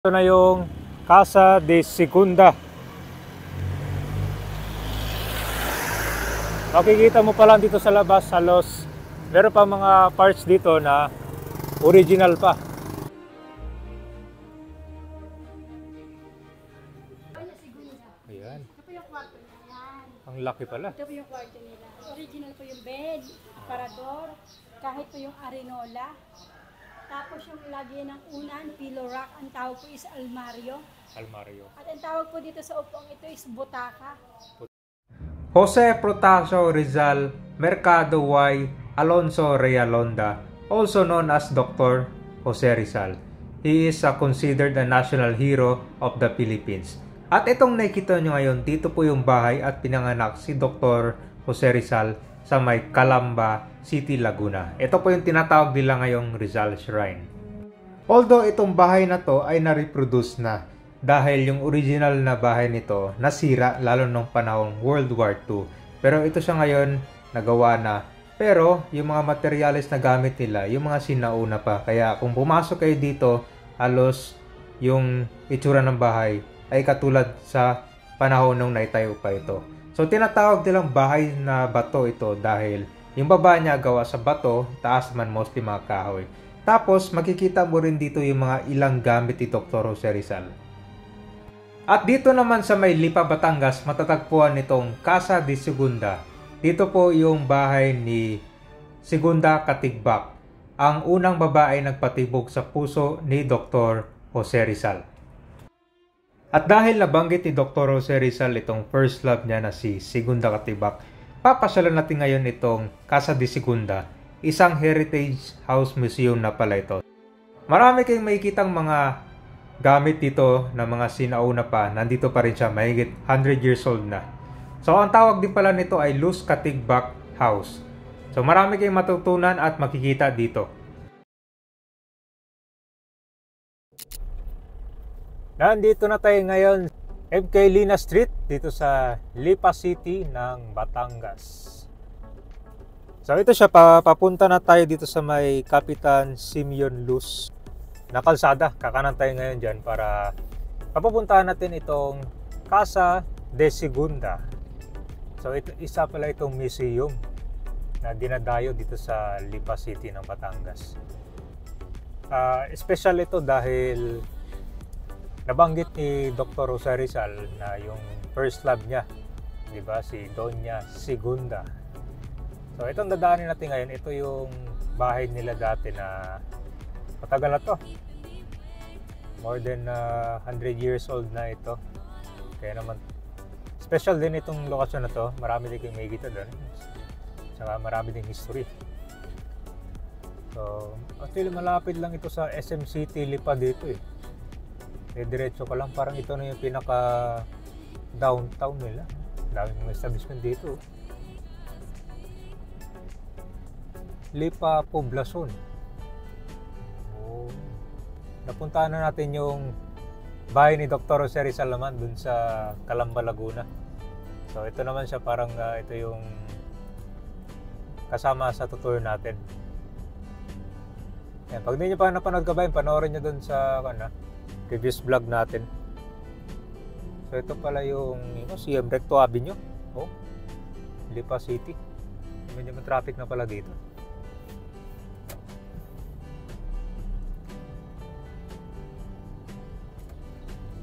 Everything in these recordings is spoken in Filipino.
Ito na yung Casa de Segunda. Makikita mo pa lang dito sa labas, halos meron pa mga parts dito na original pa. Ayan. Ito po yung kwarto nila. Ang laki pala. Ito po yung kwarto nila. Original po yung bed, aparador, kahit po yung arenola. Tapos yung lagyan ng unan, pillow rack, ang tawag po is almario. Almario. At ang tawag po dito sa upong ito is butaka. Jose Protasio Rizal Mercado Y Alonso Realonda, also known as Dr. Jose Rizal. He is considered a national hero of the Philippines. At itong nakikita nyo ngayon, dito po yung bahay at pinanganak si Dr. Jose Rizal sa may Calamba City, Laguna. Ito po yung tinatawag nila ngayong Rizal Shrine. Although itong bahay na to ay na-reproduce na dahil yung original na bahay nito nasira lalo nung panahong World War II. Pero ito siya ngayon nagawa na. Pero yung mga materials na gamit nila, yung mga sinauna pa. Kaya kung pumasok kayo dito, halos yung itsura ng bahay ay katulad sa panahon nung naitayo pa ito. So tinatawag nilang bahay na bato ito dahil yung baba niya gawa sa bato, taas man mostly mga kahoy. Tapos makikita mo rin dito yung mga ilang gamit ni Dr. Jose Rizal. At dito naman sa may Lipa, Batangas, matatagpuan nitong Casa de Segunda. Dito po yung bahay ni Segunda Katigbak, ang unang babae nagpatibok sa puso ni Dr. Jose Rizal. At dahil nabanggit ni Dr. Jose Rizal itong first love niya na si Segunda Katigbak, papasyalan natin ngayon itong Casa de Segunda, isang heritage house museum na pala ito. Marami kayong makikitang mga gamit dito na mga sinauna pa, nandito pa rin siya, mahigit 100 years old na. So ang tawag din pala nito ay Luz Katigbak House. So marami kayong matutunan at makikita dito. Nandito na tayo ngayon, MK Lina Street, dito sa Lipa City ng Batangas. So ito siya, papunta na tayo dito sa may Kapitan Simeon Luz na kalsada. Kakanan tayo ngayon dyan para papupuntahan natin itong Casa de Segunda. So ito, isa pala itong museum na dinadayo dito sa Lipa City ng Batangas. Special ito dahil nabanggit ni Dr. Jose Rizal na yung first love niya, di ba, si Doña Segunda. So itong dadaanin natin ngayon, ito yung bahay nila dati na matagal na to. More than 100 years old na ito. Kaya naman special din itong lokasyon na to. Marami din kayong makikita doon. Saka marami din history. So actually malapit lang ito sa SM City Lipa dito eh. Diretso ka lang, parang ito na yung pinaka downtown nila. Daming mga establishment dito. Lipa Poblacion. Oh. Napuntahan na natin yung bahay ni Dr. Jose Rizal naman dun sa Calamba, Laguna. So ito naman siya, parang ito yung kasama sa tutur natin. Yan, pag hindi nyo pa napanood ka ba, panoorin nyo dun sa previous vlog natin. So ito pala yung CM Recto Avenue. Oh, Lipa City. Medyo may traffic na pala dito.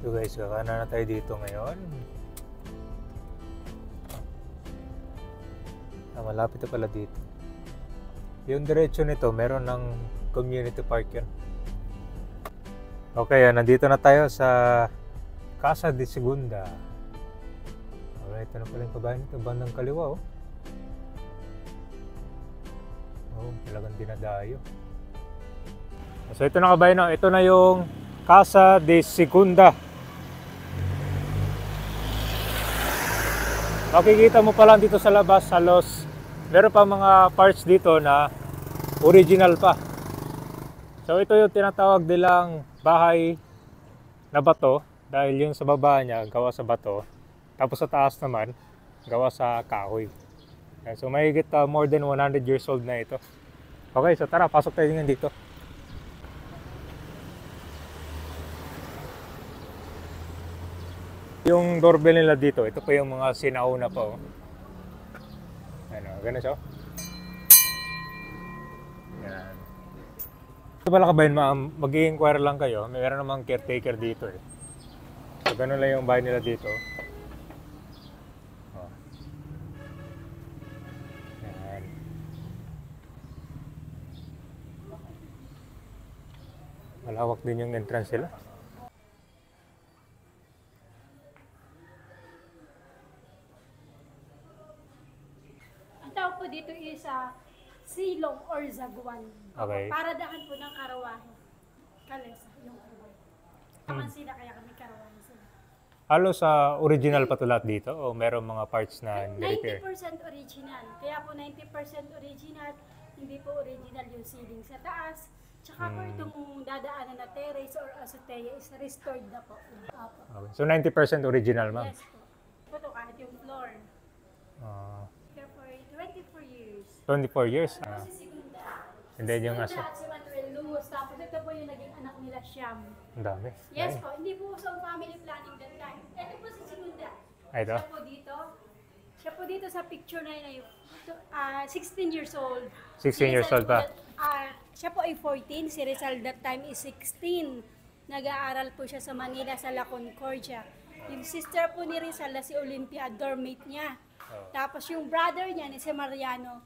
So guys, kakanan na tayo dito ngayon. Malapit na pala dito. Yung diretso nito, meron ng community park yun. Okay, nandito na tayo sa Casa de Segunda. Alright, ito na pala yung kabayan nito, bandang kaliwa oh. Oh, talagang dinadayo. So ito na kabayan, ito na yung Casa de Segunda. Makikita mo pa lang dito sa labas, halos meron pa mga parts dito na original pa. So ito yung tinatawag nilang bahay na bato dahil yung sa baba niya gawa sa bato, tapos sa taas naman gawa sa kahoy. So mahigit more than 100 years old na ito. Okay, so tara, pasok tayo ngayon dito. Yung doorbell nila dito, ito pa yung mga sinauna pa. Oh. Ano, ganun siya. Yan. Ito pala kabayan, mag-i-inquire lang kayo. Meron namang caretaker dito eh. So, ganun lang yung bahay nila dito. Oh. Yan. Malawak din yung entrance nila. Ang tawag po dito is silong or zaguan. Okay. Paradahan po ng karawahe. Kalesa, yung karawahe. Taman sila kaya kami karawahe sila. Halos sa original pa to lahat dito o meron mga parts na ni-repair? 90% original. Kaya po 90% original, hindi po original yung ceiling sa taas. Tsaka po itong dadaanan na terrace or azotea is restored na po. Opo. Okay. So 90% original, ma'am? Yes po. Ito kahit yung floor. Here for 24 years. 24 years? Tapos si Segunda. And then yung Segunda at si Manuel Luz. Tapos ito po yung naging anak nila Siam. Ang dami. Yes po. Hindi po sa family planning that time. Ito po si Segunda. Ay, ito? Siya po dito. Siya po dito sa picture na yun. 16 years old. 16 years old pa. Siya po ay 14. Si Rizal that time is 16. Nag-aaral po siya sa Manila sa La Concordia. Yung sister po ni Rizal na si Olympia, dormmate niya. Tapos yung brother niya ni si Mariano,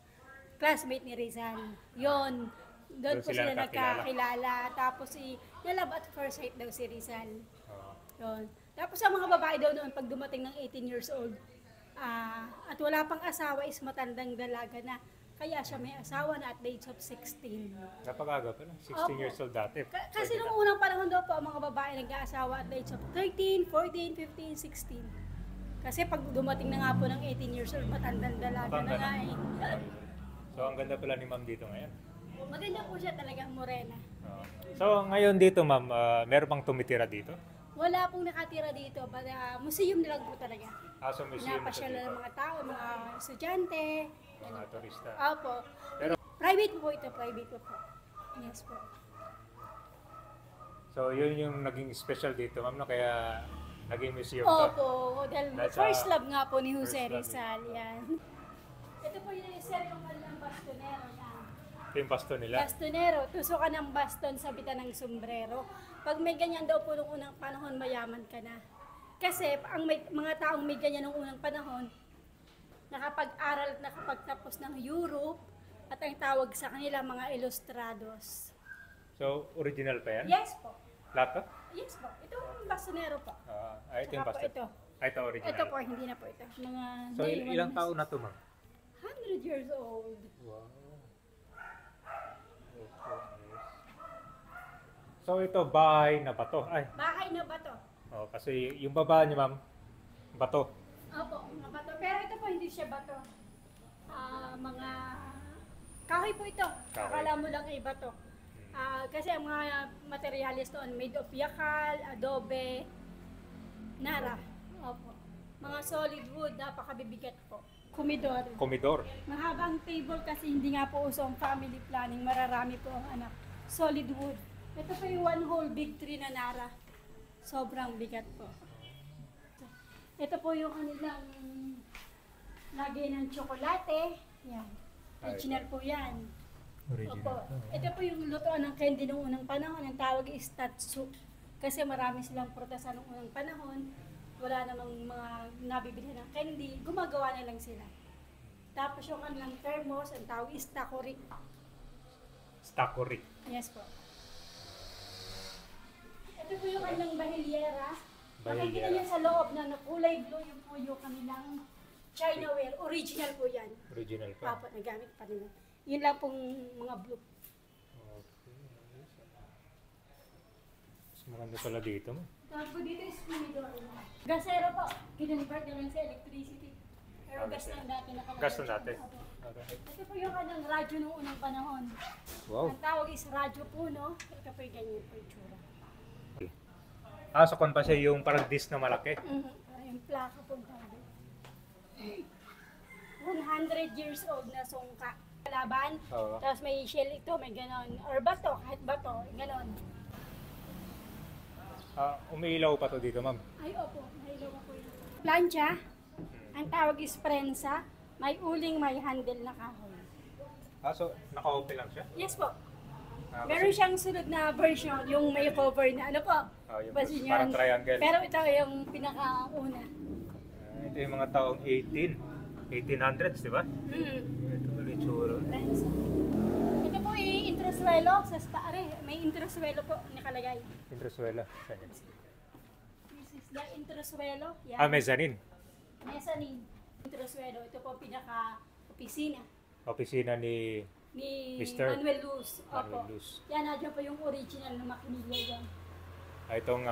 classmate ni Rizal. Yon. Doon po sila nagkakilala. Tapos nalab at first sight daw si Rizal. Yon. Tapos sa mga babae daw noon, pag dumating ng 18 years old, at wala pang asawa is matandang dalaga na. Kaya siya may asawa na at the age of 16. Napakaga pa lang. 16 Opo. years old dati. Kasi nung unang panahon daw po, ang mga babae nag-aasawa at the age of 13, 14, 15, 16. Kasi pag dumating na nga po ng 18 years old, matandang dalaga na nga eh. So ang ganda pala ni ma'am dito ngayon. Maganda po siya talagang morena. So ngayon dito ma'am, meron pang tumitira dito? Wala pong nakatira dito, museum na lang po talaga. So museum na Pinapasyal dito. ng mga tao, mga estudyante. Mga turista. Opo. Pero- Private po ito, private po. Yes po. So yun yung naging special dito ma'am, no? Kaya naging museum to. Opo, dahil That's first a- love nga po ni Jose first love. Rizal, yan. Ito po yung sir yung kanilang bastonero na. Ito yung pasto nila. Bastonero, tusukan ng baston sa bitan ng sombrero. Pag may ganyan daw po nung unang panahon, mayaman ka na. Kasi ang mga taong may ganyan nung unang panahon, nakapag-aral at nakapagtapos ng Europe, at ang tawag sa kanila mga ilustrados. So original pa yan? Yes po. Lahat to? Yes po. Ito ang bastonero po. Ito yung Tsaka po pasto. ito. Ito original. Ito po, hindi na po ito. Mga So day ilang ones. taon na to ma'am? 100 years old. Wow. So ito bahay na bato. Ay, Bahay na bato. kasi yung baba niya ma'am, bato. Opo, mga bato. Pero ito po, hindi siya bato. Mga kahoy po ito. Kahoy. Akala mo lang ay bato. Kasi ang mga materialis doon, made of yakal, adobe, nara. Opo. Mga solid wood, napakabibigat po. Kumidor. Komedor. Mahabang table kasi hindi nga po uso ang family planning. Mararami po ang anak. Solid wood. Ito po yung one whole big tree na nara. Sobrang bigat po. Ito po yung kanilang lagay ng tsokolate. Yan. Original po yan. Opo. Ito po yung lutoan ng candy noong unang panahon. Ang tawag is tatsu. Kasi marami silang prutasan noong unang panahon. Wala namang mga nabibili ng candy. Gumagawa na lang sila. Tapos yung kanilang thermos, ang tawag is takori. Stakori. Yes po. Ito po yung kanilang bahilyera. Nakikita niyo sa loob na kulay blue yung po yung kanilang Chinaware. Original po yan. Original pa. Papa, nagamit pa nila. Yun lang pong mga blue. Mas maganda pala dito mo. Tawag po dito is Kumidor. Gasero po. Kinonvert na lang sa electricity. Pero gas lang dati nakalagay. Gas lang dati. Opo. Okay. Ito po yung kanilang radyo noong unang panahon. Wow. Ang tawag is radyo puno. Ito po yung ganyan po yung tsura. So kon pa siya yung parang disc na malaki. Yung plaka po tawag. 100 years old na sungka. Laban. Oo. Tapos may shell ito, may ganon. Or bato, kahit bato, ganon. Umiilaw pa to dito, ma'am. Ay, opo. May ilaw po yun. Plancha. Ang tawag is prensa. May uling, may handle na kahoy. So naka-open lang siya? Yes po. Kasi- Meron siyang sunod na version, yung may cover na ano po. Yung Basta parang yun. triangle. Pero ito yung pinakauna. Ito yung mga taong 1800s, di ba? Ito pala yung tsura. Prensa. Ito po intrasuelo sa staare. May intrasuelo po nakalagay. Intresuela. Saan yan? This is the intrasuelo. Yan. Mezzanine. Mezzanine. Intrasuelo. Ito po pinaka-opisina Opisina ni ni Mr. Manuel Luz. Manuel Opo. Luz. Yan, nandiyan po yung original na makinilya yan. Itong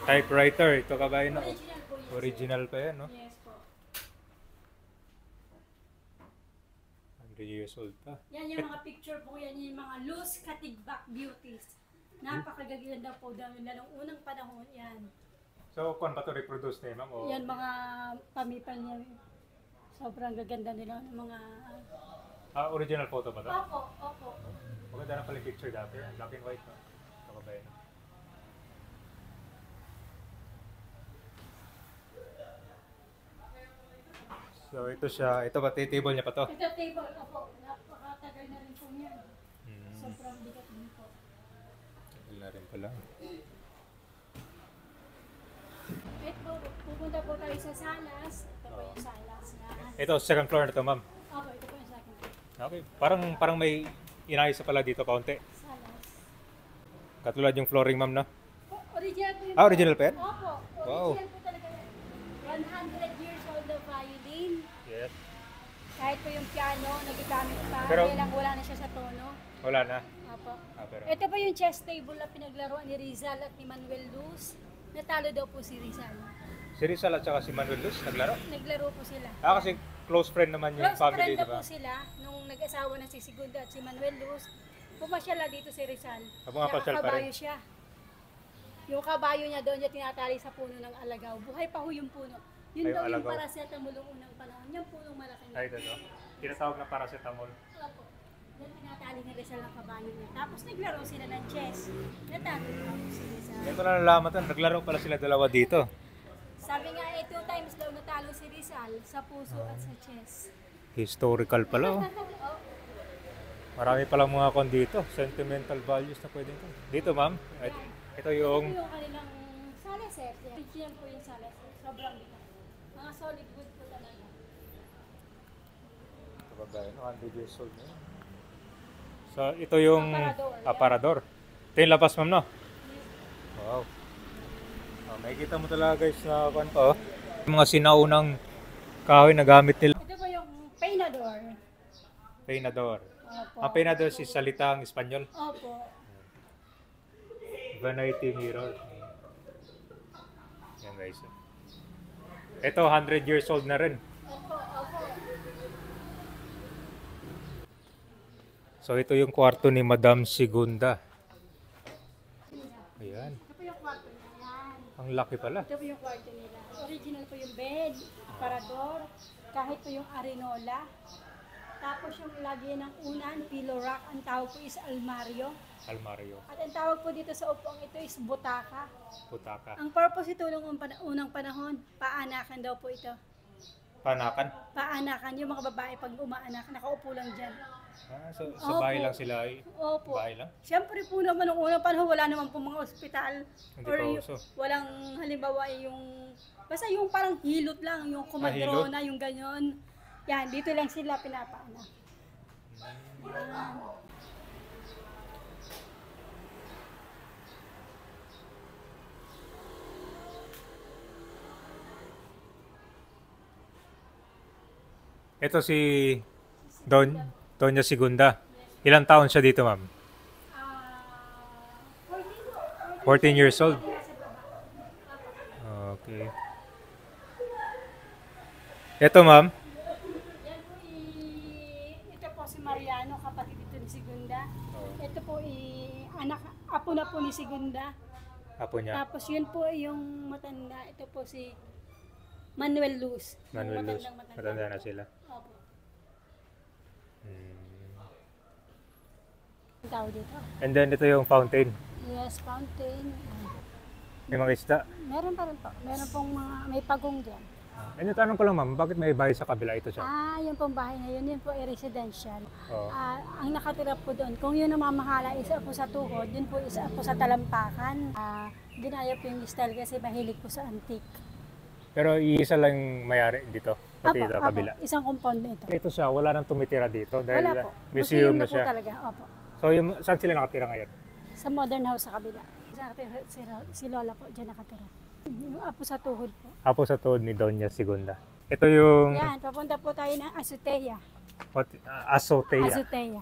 typewriter. Ito kabayan, no? Original po yan. Original pa yan, no? Yes po. 100 years old pa. Yan yung mga picture po yan, yung mga loose katigbak beauties. Napakagaganda po daw yun, lalong unang panahon yan. So, kung ba ito reproduce na yun, ma'am? O... Yan mga pamipal niya. Sobrang gaganda nila ng mga... original photo ba ito? Opo, opo. Maganda na pala yung picture dati. Black and white, no? Ito kabayan. So, ito siya. Ito ba? Table niya pa to? Ito table, opo. Napakatagal na rin po yan. Sobrang bigat din po. Tagal na rin pala. Ito, pupunta po tayo sa salas. Ito po yung salas na... Ito, second floor na to, ma'am. Opo, ito po yung second floor. Okay. Parang may inayos pa pala dito kaunti. Salas. Katulad yung flooring, ma'am, no? Original po yun. Original pa yan? Opo, Wow. original po talaga yan. 100 years old na violin. Yes. Kahit po yung piano, nagigamit pa. Pero- Kaya lang wala na siya sa tono. Wala na. Opo. Pero... Ito po yung chess table na pinaglaruan ni Rizal at ni Manuel Luz. Natalo daw po si Rizal. Si Rizal at saka si Manuel Luz naglaro. Naglaro po sila. Kasi close friend naman yung Close family, friend di na ba? po sila nung nag-asawa na si Sigunda at si Manuel Luz. Pumasyala dito si Rizal. Pumapasyal pa rin. Nakakabayo siya. Yung kabayo niya doon niya tinatali sa puno ng alagaw. Buhay pa ho yung puno. Yun Ay, daw yung alagaw. paracetamol ng unang panahon. Yung punong malaki Ay, ito. Tinatawag na paracetamol. Opo. Yan tinatali ni Rizal ang kabayo niya. Tapos naglaro sila ng chess. Natalo po si Rizal. Yan ko na nalaman to. Naglaro pala sila dalawa dito. Sabi nga 2 times daw natalo si Rizal sa puso at sa chess. Historical pala, oh. Marami palang mga kon dito. Sentimental values na pwedeng ko. Dito, ma'am. Ito yung... Ito yung kanilang sala set. Original po yung sala set. Sobrang bigat. Mga solid wood po talaga. Ito ba gaya, 100 years old na yun. So, ito yung aparador. Ito yung labas, ma'am, no? Wow. Makikita mo talaga, guys, na kwan pa, oh. Yung mga sinaunang kahoy na gamit nila. Ito po yung peinador. Peinador. Opo. Ang peinador si salitang Espanyol. Opo. Vanity mirror. Yan, guys. Ito, 100 years old na rin. Opo. Opo. So, ito yung kwarto ni Madam Segunda. Ayan. Ito po yung kwarto nila. Yan. Ang laki pala. Ito po yung kwarto nila. Original po yung bed, aparador, kahit po yung arenola. Tapos yung lagyan ng unan, pillow rack, ang tawag po is almario. Almario. At ang tawag po dito sa upuan ito is butaka. Putaka. Ang purpose ito nung unang panahon, paanakan daw po ito. Panakan. Paanakan, yung mga babae pag umaanak, nakaupo lang dyan. So, sa bahay Opo. lang sila ay Opo. bahay lang? Siyempre po naman nung unang panahon, wala naman po mga ospital. Hindi Or pa yung, uso. walang halimbawa yung, basta yung parang hilot lang, yung kumadrona, yung ganyan. Yan, dito lang sila pinapaanak. Yan. Ito si Doña Segunda. Ilang taon siya dito, ma'am? 14 years old. Okay. Ito, ma'am. Yan po ito po si Mariano, kapatid ito ni Segunda. Ito po apo na po ni Segunda. Apo niya. Tapos yun po yung matanda, ito po si Manuel Luz. Manuel Luz. Matanda. Matanda na sila. Opo. Ang tao dito. And then ito yung fountain. Yes, fountain. May mga isda. Meron pa rin po. Meron pong mga, may pagong dyan. Ano tanong ko lang ma'am, bakit may bahay sa kabila ito siya? Yung pong bahay na yun po ay residential. Oo. Ang nakatira po doon, kung yun ang mamahala, isa po sa tuhod, yun po isa po sa talampakan. Dinaya po yung style kasi mahilig po sa antique. Pero iisa lang may-ari dito, pati ito kabila. Isang compound na ito. Ito siya, wala nang tumitira dito dahil Wala po. museum na po siya. talaga. Opo. So saan sila nakatira ngayon? Sa modern house sa kabila. Si Lola po, dyan nakatira. Yung apo sa tuhod po. Apo sa tuhod ni Doña Segunda. Ito yung Yan, papunta po tayo ng Azotea. Azotea. Azotea.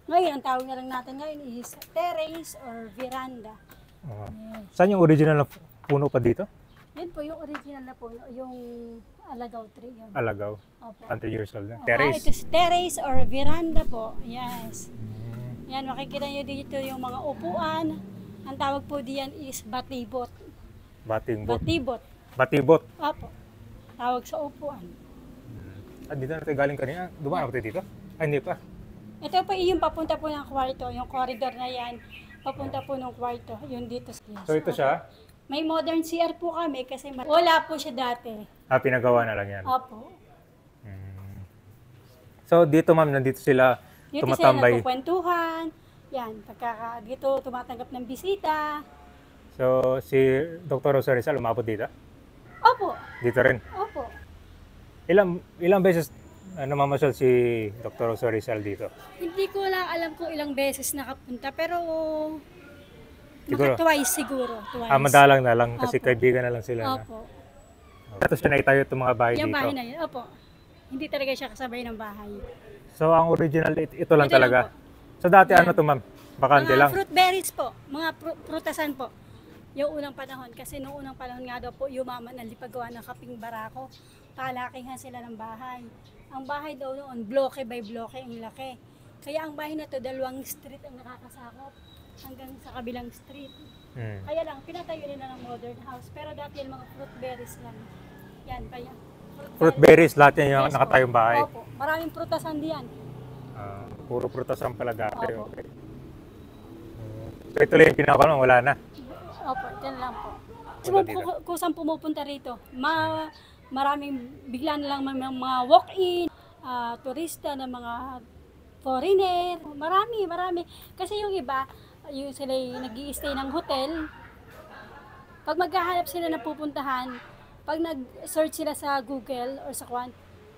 Ngayon, ang tawag na lang natin ngayon is terrace or veranda. Oo. Yes. Saan yung original na puno pa dito? Yan po yung original na po, yung alagaw tree. Yun. Alagaw. Opo. 100 years old na. Ito Terrace. is terrace or veranda po. Yes. Yan, makikita nyo dito yung mga upuan. Ang tawag po diyan is batibot. Bating bot. Batibot. Batibot. Opo. Tawag sa upuan. Dito na tayo galing kanina. Dumaan ako tayo dito? Ay, hindi pa. Ito po yung papunta po ng kwarto. Yung corridor na yan. Papunta po ng kwarto. Yung dito. Yes. So ito siya. May modern CR po kami kasi wala po siya dati. Pinagawa na lang yan. Opo. So dito ma'am, nandito sila Dito tumatambay. sila nagkukwentuhan. Yan. Dito tumatanggap ng bisita. So si Dr. Rosa Rizal umabot dito? Opo. Dito rin. Opo. Ilang beses namamasyal si Dr. Rosa Rizal dito? Hindi ko lang alam kung ilang beses nakapunta pero Siguro? Twice siguro. Twice. Madalang na lang kasi Opo. kaibigan na lang sila. Opo. Tapos siya naitayo itong mga bahay Yung dito. bahay na yun. Opo. Hindi talaga siya kasabay ng bahay. So ang original ito lang Ito lang talaga. po. So dati Yan. ano to ma'am? Bakante Mga lang. fruit berries po. Mga prutasan po. Yung unang panahon. Kasi noong unang panahon nga daw po, yumaman ang lipagawa ng kaping barako. Palakihan sila ng bahay. Ang bahay daw noon, bloke by bloke ang laki. Kaya ang bahay na to, 2 street ang nakakasakop hanggang sa kabilang street. Kaya lang, pinatayo nila ng modern house. Pero dati yung mga fruit berries lang. Yan, kaya. Fruit berries, lahat yan yung Yes, nakatayong po. bahay. Opo, maraming prutasan diyan. Puro prutasan pala dati. Opo. Okay. So ito lang yung pinakaano, wala na. Opo, dyan lang po. Punta dito. Kung saan pumupunta rito, maraming bigla na lang mga walk-in, turista na mga foreigner, marami. Kasi yung iba, yung sila nag-i-stay ng hotel, pag maghahanap sila na pupuntahan, pag nag-search sila sa Google or sa Kwan,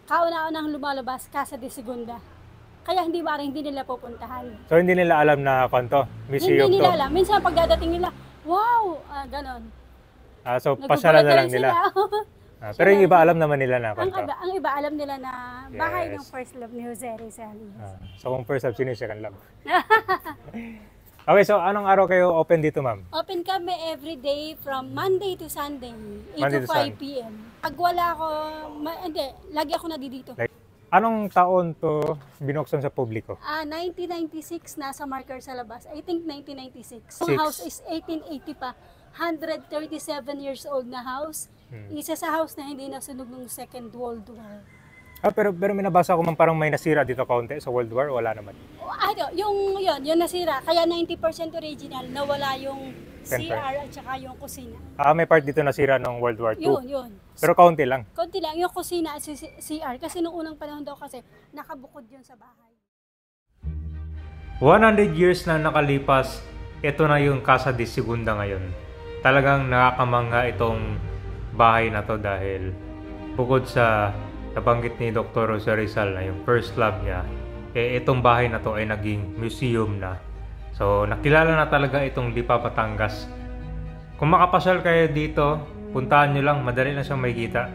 kauna-unang lumalabas, Casa de Segunda. Kaya hindi nila pupuntahan. So hindi nila alam na kanto, museum Hindi to. nila alam. Minsan pagdadating nila, wow, ganon. So pasyalan na lang nila. Pero yung iba alam naman nila na kanto. Ang iba alam nila na bahay Yes. ng first love ni Jose Rizal. So kung first love, sino siya kan love? Okay, so anong araw kayo open dito ma'am? Open kami every day from Monday to Sunday, 8 Monday to to 5 Sunday. p.m. Pag wala ako, hindi, lagi ako dito. Anong taon to binuksan sa publiko? 1996 nasa marker sa labas. I think 1996. Ang Six. house is 1880 pa. 137 years old na house. Isa sa house na hindi nasunog ng Second World War. Pero may nabasa ko man parang may nasira dito kaunti sa World War, wala naman. Yung nasira. Kaya 90% original, nawala yung 10%. CR at saka yung kusina. May part dito nasira ng World War II. Yun. Pero kaunti lang. Konti lang, yung kusina at CR. Kasi nung unang panahon daw kasi, nakabukod yun sa bahay. 100 years na nakalipas, ito na yung Casa de Segunda ngayon. Talagang nakakamangha itong bahay na to dahil bukod sa nabanggit ni Dr. Rosa Rizal na yung first love niya, itong bahay na to ay naging museum na. So nakilala na talaga itong Lipa, Batangas. Kung makapasyal kayo dito, puntahan nyo lang, madali na siyang makikita.